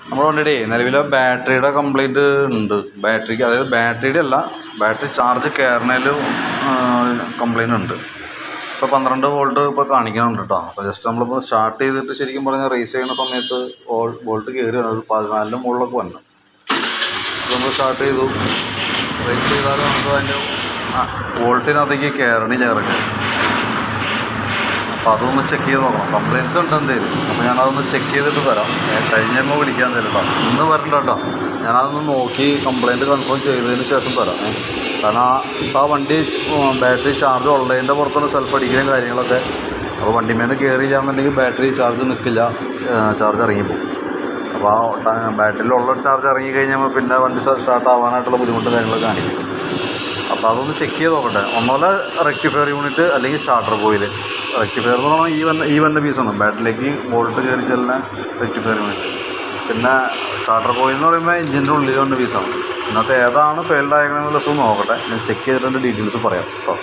നമ്മുടെ വണ്ടിയുടെ നിലവിൽ ബാറ്ററിയുടെ കംപ്ലൈൻറ്റ് ഉണ്ട്. ബാറ്ററിക്ക്, അതായത് ബാറ്ററിയുടെ അല്ല, ബാറ്ററി ചാർജ് കയറുന്നതിൽ കംപ്ലൈൻറ്റ് ഉണ്ട്. ഇപ്പോൾ 12 വോൾട്ട് ഇപ്പോൾ കാണിക്കുന്നുണ്ട് കേട്ടോ. അപ്പോൾ ജസ്റ്റ് നമ്മളിപ്പോൾ സ്റ്റാർട്ട് ചെയ്തിട്ട് ശരിക്കും പറഞ്ഞാൽ റേസ് ചെയ്യുന്ന സമയത്ത് വോൾട്ട് കയറി ഒരു 14 മുകളിലൊക്കെ വന്നു. നമ്മൾ സ്റ്റാർട്ട് ചെയ്തു, റേസ് ചെയ്താലും നമുക്ക് അതിൻ്റെ വോൾട്ടിനകത്തേക്ക് കയറണില്ല ഇറങ്ങി. അപ്പോൾ അതൊന്ന് ചെക്ക് ചെയ്ത് നോക്കണം. കംപ്ലയിൻസ് ഉണ്ട് എന്തെങ്കിലും. അപ്പോൾ ഞാനതൊന്ന് ചെക്ക് ചെയ്തിട്ട് തരാം. കഴിഞ്ഞപ്പോൾ വിളിക്കാൻ തരും കേട്ടോ. ഇന്ന് വരണ്ട കേട്ടോ. ഞാനതൊന്ന് നോക്കി കംപ്ലയിൻറ്റ് കൺഫേം ചെയ്തതിന് ശേഷം തരാം. കാരണം ആ വണ്ടി ബാറ്ററി ചാർജ് ഉള്ളതിൻ്റെ പുറത്തുള്ള സെൽഫ് അടിക്കുകയും കാര്യങ്ങളൊക്കെ. അപ്പോൾ വണ്ടിമേന്ന് കയറിയില്ലാന്നുണ്ടെങ്കിൽ ബാറ്ററി ചാർജ് നിൽക്കില്ല, ചാർജ് ഇറങ്ങിപ്പോകും. അപ്പോൾ ആ ബാറ്ററിയിലുള്ള ചാർജ് ഇറങ്ങിക്കഴിഞ്ഞാൽ പിന്നെ വണ്ടി സ്റ്റാർട്ട് ആവാനായിട്ടുള്ള ബുദ്ധിമുട്ട് കാര്യങ്ങളൊക്കെ കാണിക്കും. അപ്പോൾ അതൊന്ന് ചെക്ക് ചെയ്ത് നോക്കട്ടെ. ഒന്നുമല്ല റെക്ടിഫയർ യൂണിറ്റ് അല്ലെങ്കിൽ സ്റ്റാർട്ടർ കോയിൽ. റെക്ടിഫയർ എന്ന് പറഞ്ഞാൽ ഈ വന്ന പീസാണ്, ബാറ്ററിയിലേക്ക് വോൾട്ട് കയറി ചെല്ലുന്ന റെക്ടിഫയർ യൂണിറ്റ്. പിന്നെ സ്റ്റാർട്ടർ കോയിൽ എന്ന് പറയുമ്പോൾ എഞ്ചിൻ്റെ ഉള്ളിൽ വന്ന പീസാണ്. ഇന്നത്തെ ഏതാണ് ഫെയിൽഡ് ആയെന്നുള്ള ദിവസം നോക്കട്ടെ. ഞാൻ ചെക്ക് ചെയ്തിട്ട് ഡീറ്റെയിൽസ് പറയാം കേട്ടോ.